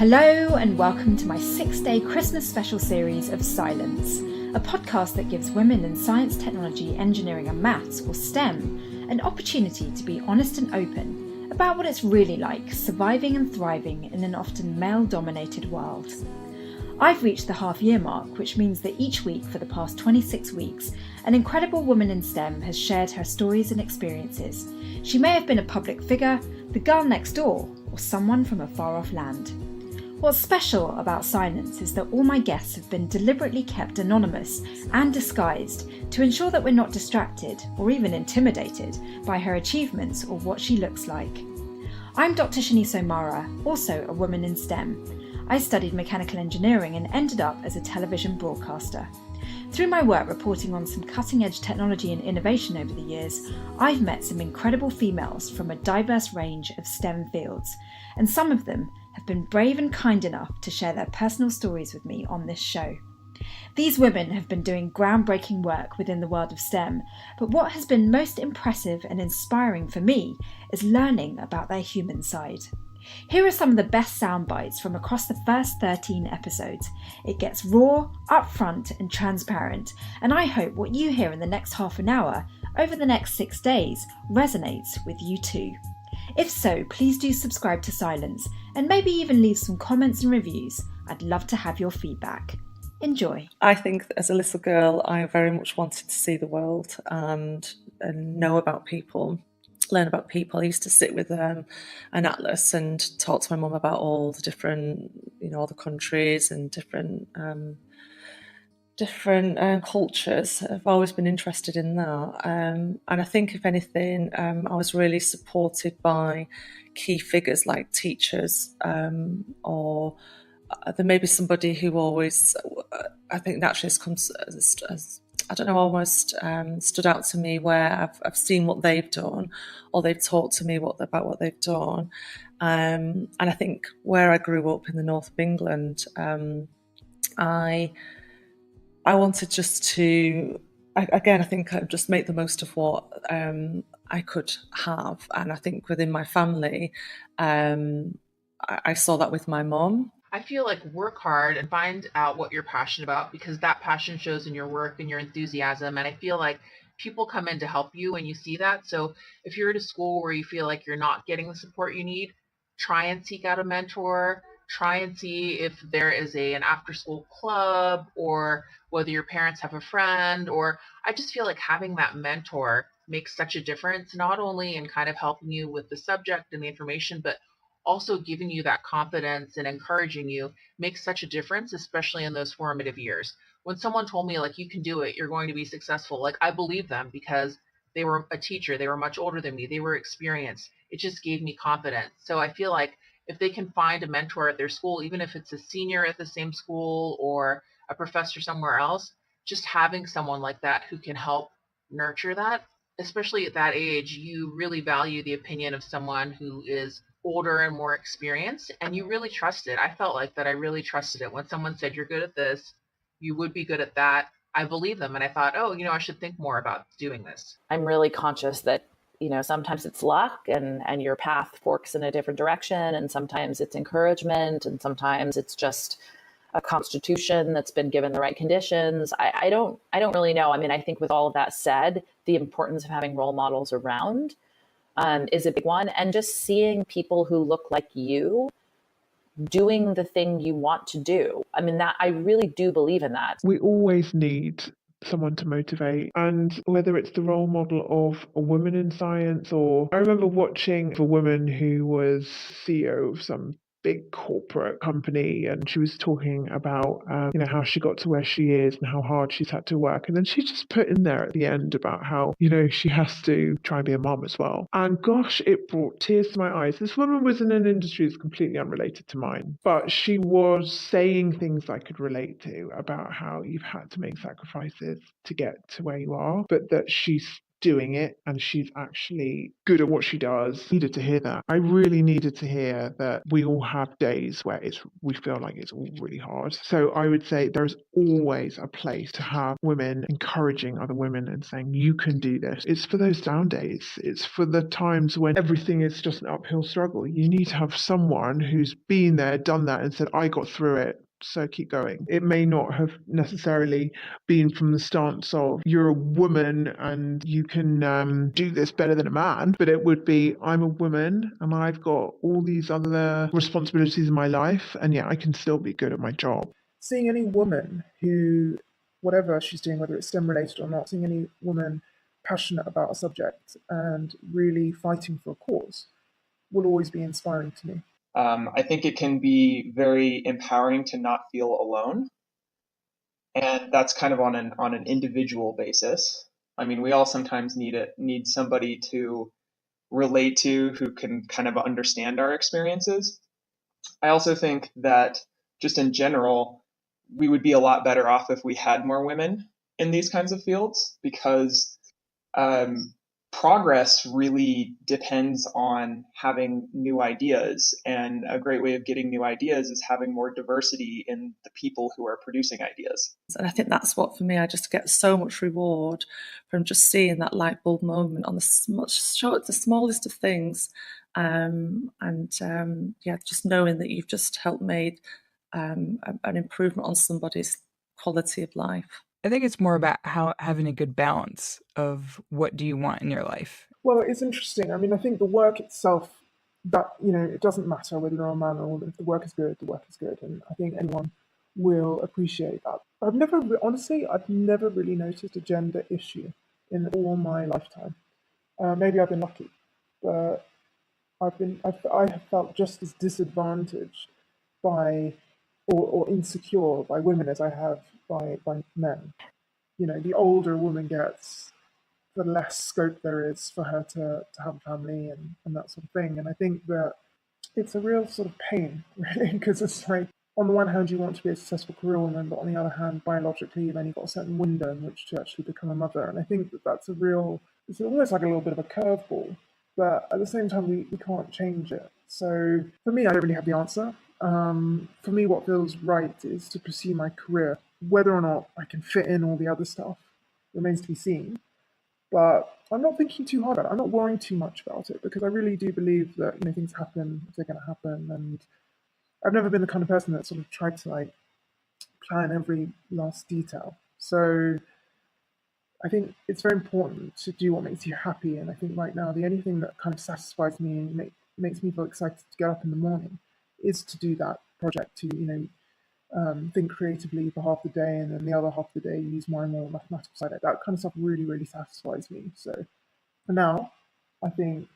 Hello and welcome to my 6-day Christmas special series of Scilence, a podcast that gives women in science, technology, engineering and maths, or STEM, an opportunity to be honest and open about what it's really like surviving and thriving in an often male-dominated world. I've reached the half-year mark, which means that each week for the past 26 weeks, an incredible woman in STEM has shared her stories and experiences. She may have been a public figure, the girl next door, or someone from a far-off land. What's special about Scilence is that all my guests have been deliberately kept anonymous and disguised to ensure that we're not distracted or even intimidated by her achievements or what she looks like. I'm Dr. Shanice O'Mara, also a woman in STEM. I studied mechanical engineering and ended up as a television broadcaster. Through my work reporting on some cutting-edge technology and innovation over the years, I've met some incredible females from a diverse range of STEM fields, and some of them have been brave and kind enough to share their personal stories with me on this show. These women have been doing groundbreaking work within the world of STEM, but what has been most impressive and inspiring for me is learning about their human side. Here are some of the best sound bites from across the first 13 episodes. It gets raw, upfront and transparent, and I hope what you hear in the next half an hour, over the next 6 days, resonates with you too. If so, please do subscribe to Scilence and maybe even leave some comments and reviews. I'd love to have your feedback. Enjoy. I think as a little girl, I very much wanted to see the world and know about people, learn about people. I used to sit with an atlas and talk to my mum about all the different, all the countries and different cultures. I've always been interested in that. And I think, if anything, I was really supported by key figures like teachers, or there may be somebody who always, I think naturally has come as I don't know, almost stood out to me, where I've seen what they've done, or they've talked to me about what they've done. And I think where I grew up in the north of England, I wanted just to, again, I think I'd just make the most of what I could have. And I think within my family, I saw that with my mom. I feel like work hard and find out what you're passionate about, because that passion shows in your work and your enthusiasm. And I feel like people come in to help you when you see that. So if you're at a school where you feel like you're not getting the support you need, try and seek out a mentor. Try and see if there is an after school club, or whether your parents have a friend. Or I just feel like having that mentor makes such a difference, not only in kind of helping you with the subject and the information, but also giving you that confidence and encouraging you makes such a difference, especially in those formative years. When someone told me, like, you can do it, you're going to be successful, like, I believed them because they were a teacher, they were much older than me, they were experienced. It just gave me confidence. So I feel like if they can find a mentor at their school, even if it's a senior at the same school or a professor somewhere else, just having someone like that who can help nurture that, especially at that age, you really value the opinion of someone who is older and more experienced, and you really trust it. I felt like that. I really trusted it. When someone said, you're good at this, you would be good at that, I believe them. And I thought, oh, I should think more about doing this. I'm really conscious that, sometimes it's luck and your path forks in a different direction. And sometimes it's encouragement. And sometimes it's just a constitution that's been given the right conditions. I don't really know. I mean, I think with all of that said, the importance of having role models around is a big one. And just seeing people who look like you doing the thing you want to do. I mean, that I really do believe in that. We always need someone to motivate, and whether it's the role model of a woman in science, or I remember watching a woman who was CEO of some big corporate company, and she was talking about how she got to where she is and how hard she's had to work, and then she just put in there at the end about how she has to try and be a mom as well. And gosh, it brought tears to my eyes. This woman was in an industry that's completely unrelated to mine, but she was saying things I could relate to about how you've had to make sacrifices to get to where you are, but that she's doing it and she's actually good at what she does. I needed to hear that. I really needed to hear that we all have days where we feel like it's all really hard. So I would say there's always a place to have women encouraging other women and saying, you can do this. It's for those down days. It's for the times when everything is just an uphill struggle. You need to have someone who's been there, done that, and said, I got through it. So keep going. It may not have necessarily been from the stance of you're a woman and you can do this better than a man, but it would be I'm a woman and I've got all these other responsibilities in my life, and yet I can still be good at my job. Seeing any woman who, whatever she's doing, whether it's STEM related or not, seeing any woman passionate about a subject and really fighting for a cause will always be inspiring to me. I think it can be very empowering to not feel alone. And that's kind of on an individual basis. I mean, we all sometimes need somebody to relate to who can kind of understand our experiences. I also think that just in general, we would be a lot better off if we had more women in these kinds of fields, because progress really depends on having new ideas. And a great way of getting new ideas is having more diversity in the people who are producing ideas. And I think that's what, for me, I just get so much reward from just seeing that light bulb moment on the smallest of things. Just knowing that you've just helped made an improvement on somebody's quality of life. I think it's more about having a good balance of what do you want in your life. Well, it's interesting. I mean, I think the work itself, that, it doesn't matter whether you're a man or a woman. If the work is good, the work is good. And I think anyone will appreciate that. I've never really noticed a gender issue in all my lifetime. Maybe I've been lucky, but I have felt just as disadvantaged by or insecure by women as I have by men. The older a woman gets, the less scope there is for her to have a family and that sort of thing. And I think that it's a real sort of pain, really, because it's like, on the one hand, you want to be a successful career woman, but on the other hand, biologically, then you've got a certain window in which to actually become a mother. And I think that that's it's almost like a little bit of a curveball, but at the same time, we can't change it. So for me, I don't really have the answer. For me, what feels right is to pursue my career. Whether or not I can fit in all the other stuff remains to be seen. But I'm not thinking too hard about it. I'm not worrying too much about it, because I really do believe that things happen if they're going to happen. And I've never been the kind of person that sort of tried to plan every last detail. So I think it's very important to do what makes you happy. And I think right now the only thing that kind of satisfies me and makes me feel excited to get up in the morning is to do that project, to think creatively for half the day, and then the other half of the day use my more mathematical side. That kind of stuff really, really satisfies me. So for now, I think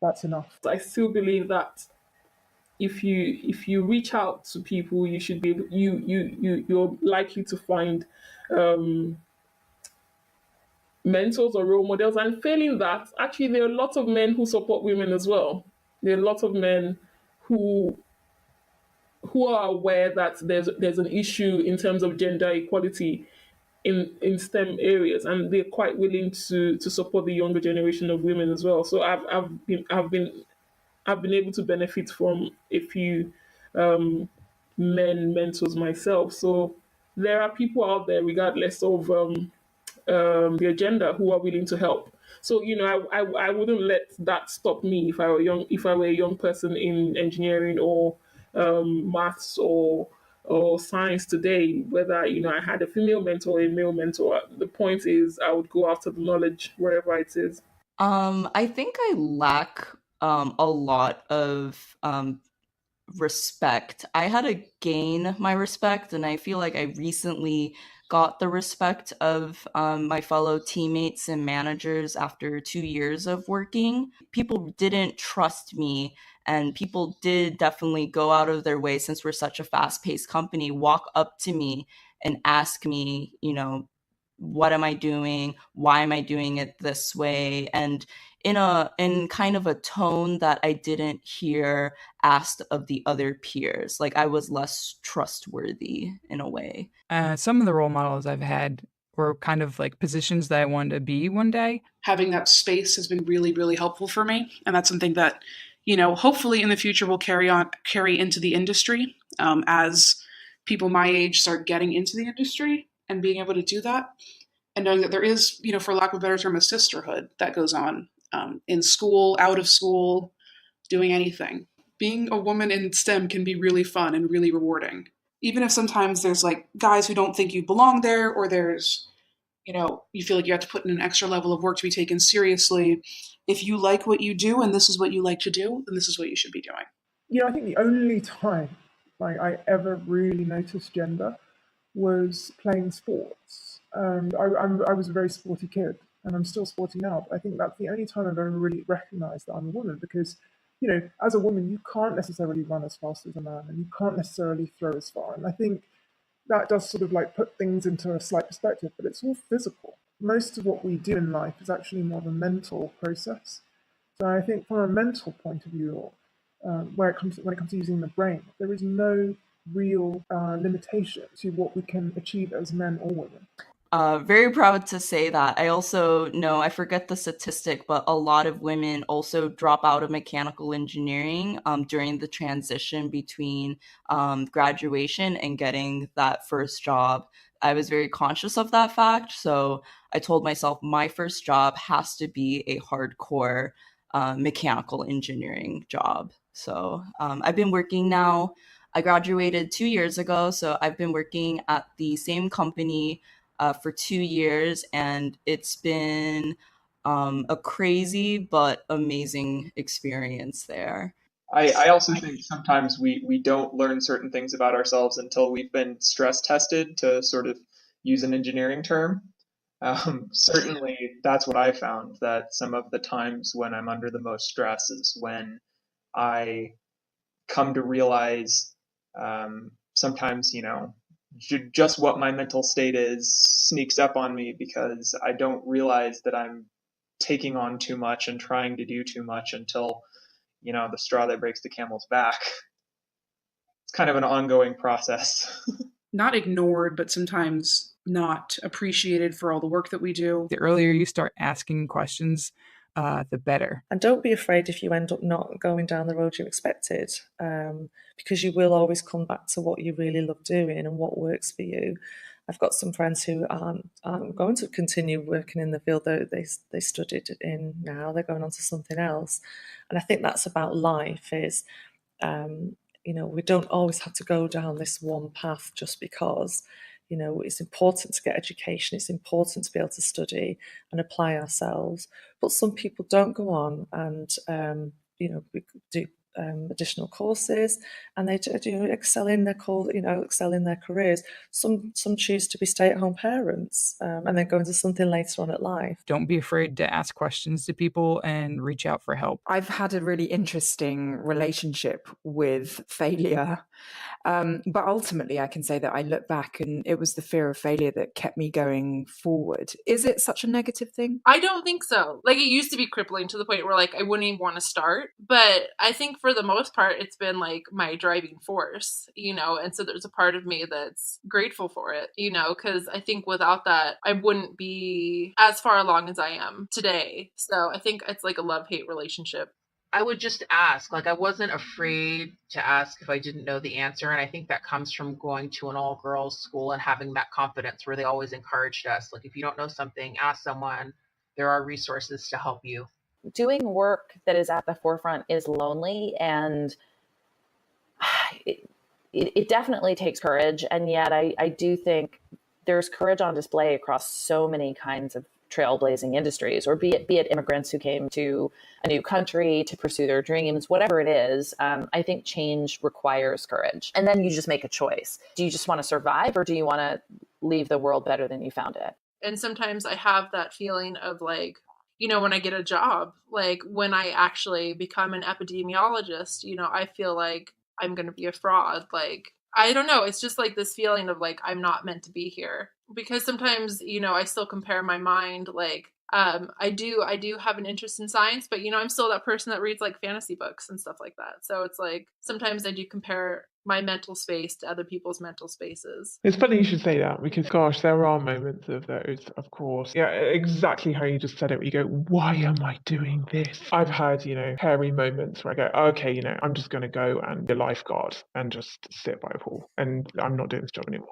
that's enough. I still believe that if you reach out to people, you should be able, you're likely to find mentors or role models. And failing that, actually, there are lots of men who support women as well. There are lots of men who are aware that there's an issue in terms of gender equality in STEM areas, and they're quite willing to support the younger generation of women as well. So I've been able to benefit from a few men mentors myself. So there are people out there, regardless of their gender, who are willing to help. So I wouldn't let that stop me if I were a young person in engineering or maths or science today, whether I had a female mentor or a male mentor. The point is, I would go after the knowledge wherever it is. I think I lack a lot of respect. I had to gain my respect, and I feel like I recently got the respect of my fellow teammates and managers after 2 years of working. People didn't trust me, and people did definitely go out of their way, since we're such a fast-paced company, walk up to me and ask me, what am I doing? Why am I doing it this way? And in kind of a tone that I didn't hear asked of the other peers. Like, I was less trustworthy in a way. Some of the role models I've had or kind of like positions that I wanted to be one day. Having that space has been really, really helpful for me. And that's something that, hopefully in the future will carry into the industry as people my age start getting into the industry and being able to do that. And knowing that there is, for lack of a better term, a sisterhood that goes on in school, out of school, doing anything. Being a woman in STEM can be really fun and really rewarding. Even if sometimes there's like guys who don't think you belong there, or there's, you feel like you have to put in an extra level of work to be taken seriously. If you like what you do and this is what you like to do, then this is what you should be doing. I think the only time I ever really noticed gender was playing sports. I was a very sporty kid, and I'm still sporty now, but I think that's the only time I've ever really recognized that I'm a woman, because as a woman, you can't necessarily run as fast as a man, and you can't necessarily throw as far. And I think that does sort of put things into a slight perspective, but it's all physical. Most of what we do in life is actually more of a mental process. So I think from a mental point of view, when it comes to using the brain, there is no real limitation to what we can achieve as men or women. Very proud to say that. I also know, I forget the statistic, but a lot of women also drop out of mechanical engineering during the transition between graduation and getting that first job. I was very conscious of that fact. So I told myself my first job has to be a hardcore mechanical engineering job. So I've been working now. I graduated 2 years ago. So I've been working at the same company for 2 years, and it's been a crazy but amazing experience there. I also think sometimes we don't learn certain things about ourselves until we've been stress tested, to sort of use an engineering term. Certainly, that's what I found, that some of the times when I'm under the most stress is when I come to realize sometimes, just what my mental state is sneaks up on me, because I don't realize that I'm taking on too much and trying to do too much until, the straw that breaks the camel's back. It's kind of an ongoing process. Not ignored, but sometimes not appreciated for all the work that we do. The earlier you start asking questions, the better. And don't be afraid if you end up not going down the road you expected, because you will always come back to what you really love doing and what works for you. I've got some friends who aren't going to continue working in the field that they studied in now. They're going on to something else. And I think that's about life, is, we don't always have to go down this one path just because. It's important to get education. It's important to be able to study and apply ourselves. But some people don't go on and, do additional courses, and they do excel in their excel in their careers. Some choose to be stay-at-home parents and then go into something later on in life. Don't be afraid to ask questions to people and reach out for help. I've had a really interesting relationship with failure. But ultimately, I can say that I look back and it was the fear of failure that kept me going forward. Is it such a negative thing? I don't think so. It used to be crippling to the point where I wouldn't even want to start. But I think for the most part, it's been my driving force, and so there's a part of me that's grateful for it, because I think without that, I wouldn't be as far along as I am today. So I think it's a love-hate relationship. I would just ask. I wasn't afraid to ask if I didn't know the answer. And I think that comes from going to an all-girls school and having that confidence where they always encouraged us. If you don't know something, ask someone. There are resources to help you. Doing work that is at the forefront is lonely, and it definitely takes courage. And yet I do think there's courage on display across so many kinds of trailblazing industries, or be it immigrants who came to a new country to pursue their dreams, whatever it is. I think change requires courage. And then you just make a choice. Do you just want to survive, or do you want to leave the world better than you found it? And sometimes I have that feeling of when I get a job, when I actually become an epidemiologist, I feel like I'm going to be a fraud. I don't know. It's just this feeling of I'm not meant to be here. Because sometimes, I still compare my mind, I do have an interest in science, but I'm still that person that reads like fantasy books and stuff like that. So it's like sometimes I do compare my mental space to other people's mental spaces. It's funny you should say that because, gosh, there are moments of those, of course. Yeah, exactly how you just said it, where you go, why am I doing this? I've had, hairy moments where I go, okay, I'm just going to go and be a lifeguard and just sit by a pool and I'm not doing this job anymore.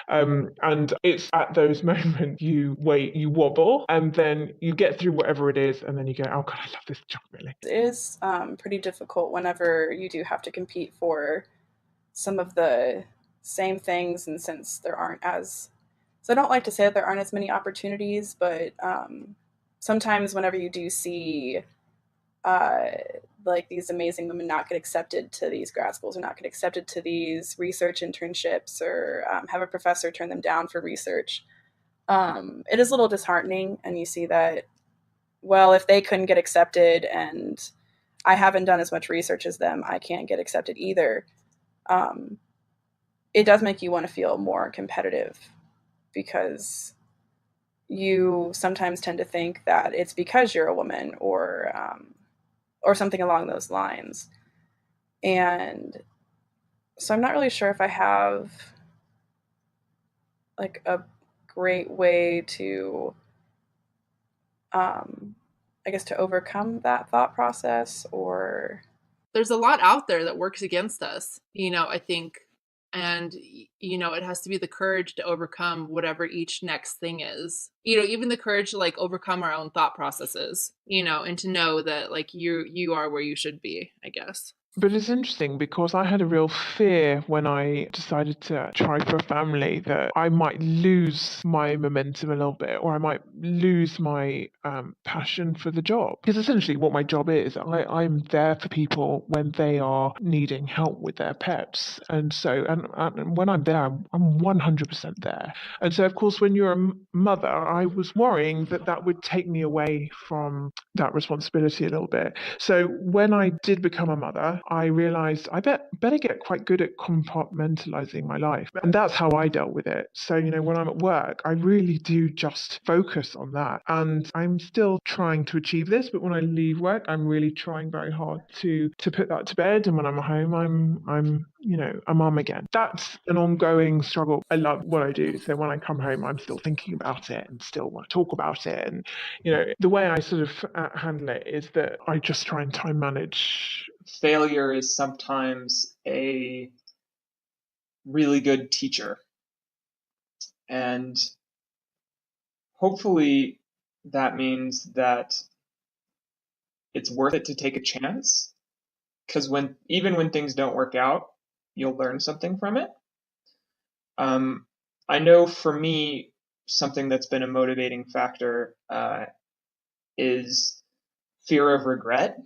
And it's at those moments you wait, you wobble, and then you get through whatever it is, and then you go, oh God, I love this job, really. It is pretty difficult whenever you do have to compete for some of the same things, and since there aren't as, so I don't like to say that there aren't as many opportunities, but sometimes whenever you do see like these amazing women not get accepted to these grad schools or not get accepted to these research internships or have a professor turn them down for research, it is a little disheartening. And you see that, well, if they couldn't get accepted and I haven't done as much research as them, I can't get accepted either. It does make you want to feel more competitive because you sometimes tend to think that it's because you're a woman or something along those lines. And so I'm not really sure if I have like a great way to, I guess, to overcome that thought process. Or there's a lot out there that works against us, I think. And, it has to be the courage to overcome whatever each next thing is, even the courage to like overcome our own thought processes, and to know that like you are where you should be, I guess. But it's interesting because I had a real fear when I decided to try for a family that I might lose my momentum a little bit, or I might lose my passion for the job. Because essentially what my job is, I'm there for people when they are needing help with their pets. And so, and when I'm there, I'm 100% there. And so, of course, when you're a mother, I was worrying that would take me away from that responsibility a little bit. So when I did become a mother, I realized I better get quite good at compartmentalizing my life. And that's how I dealt with it. So, when I'm at work, I really do just focus on that. And I'm still trying to achieve this, but when I leave work, I'm really trying very hard to put that to bed. And when I'm home, I'm a mum again. That's an ongoing struggle. I love what I do. So when I come home, I'm still thinking about it and still want to talk about it. And, the way I sort of handle it is that I just try and time manage. Failure is sometimes a really good teacher. And hopefully that means that it's worth it to take a chance, because even when things don't work out, you'll learn something from it. I know for me, something that's been a motivating factor is fear of regret.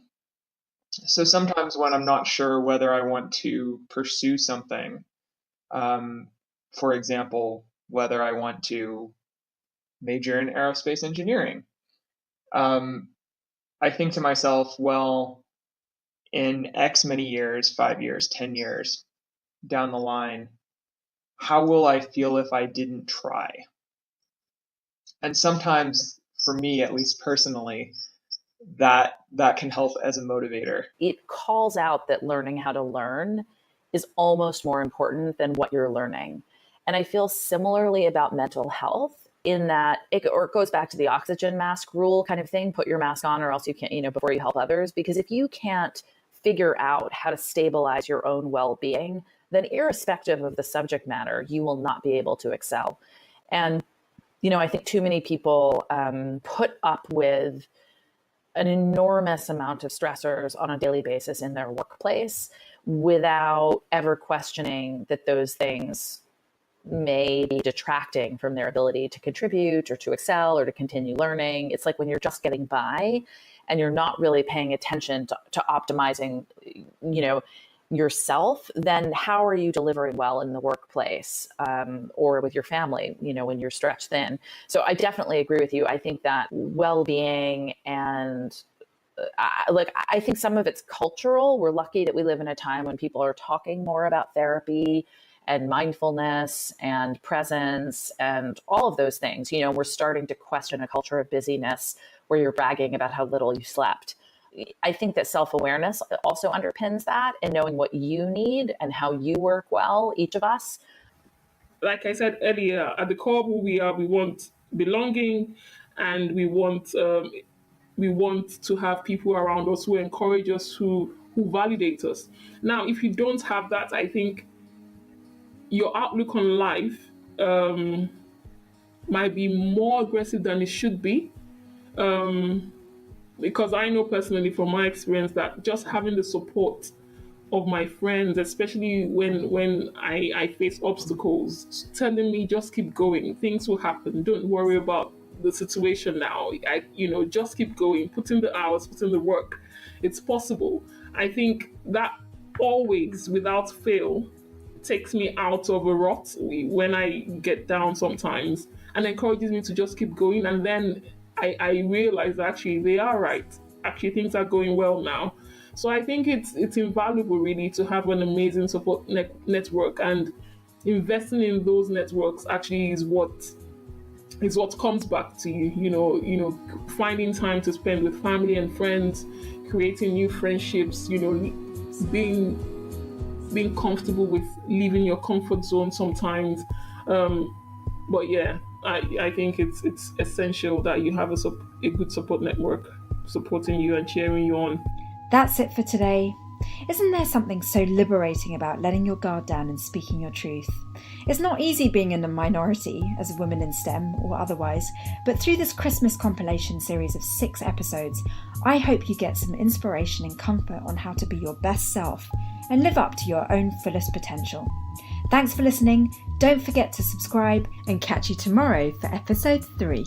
So sometimes when I'm not sure whether I want to pursue something, for example, whether I want to major in aerospace engineering, I think to myself, well, in X many years, 5 years, 10 years down the line, how will I feel if I didn't try? And sometimes, for me, at least personally, that can help as a motivator. It calls out that learning how to learn is almost more important than what you're learning. And I feel similarly about mental health in that it goes back to the oxygen mask rule kind of thing. Put your mask on or else you can't, before you help others. Because if you can't figure out how to stabilize your own well-being, then irrespective of the subject matter, you will not be able to excel. And, I think too many people put up with an enormous amount of stressors on a daily basis in their workplace without ever questioning that those things may be detracting from their ability to contribute or to excel or to continue learning. It's like when you're just getting by and you're not really paying attention to optimizing, yourself, then how are you delivering well in the workplace or with your family, when you're stretched thin? So I definitely agree with you. I think that well-being and I think some of it's cultural. We're lucky that we live in a time when people are talking more about therapy and mindfulness and presence and all of those things. You know, we're starting to question a culture of busyness where you're bragging about how little you slept. I think that self-awareness also underpins that, and knowing what you need and how you work well, each of us. Like I said earlier, at the core of who we are, we want belonging, and we want to have people around us who encourage us, who validate us. Now, if you don't have that, I think your outlook on life might be more aggressive than it should be. Because I know personally from my experience that just having the support of my friends, especially when I face obstacles, telling me just keep going, things will happen, don't worry about the situation now, just keep going, put in the hours, put in the work, it's possible. I think that always, without fail, takes me out of a rut when I get down sometimes, and encourages me to just keep going. And then I realize actually they are right. Actually, things are going well now. So I think it's invaluable really to have an amazing support network, and investing in those networks actually is what comes back to you. You know, finding time to spend with family and friends, creating new friendships. You know, being comfortable with leaving your comfort zone sometimes. But yeah, I think it's essential that you have a good support network supporting you and cheering you on. That's it for today. Isn't there something so liberating about letting your guard down and speaking your truth? It's not easy being in a minority as a woman in STEM or otherwise, but through this Christmas compilation series of 6 episodes, I hope you get some inspiration and comfort on how to be your best self and live up to your own fullest potential. Thanks for listening. Don't forget to subscribe, and catch you tomorrow for episode 3.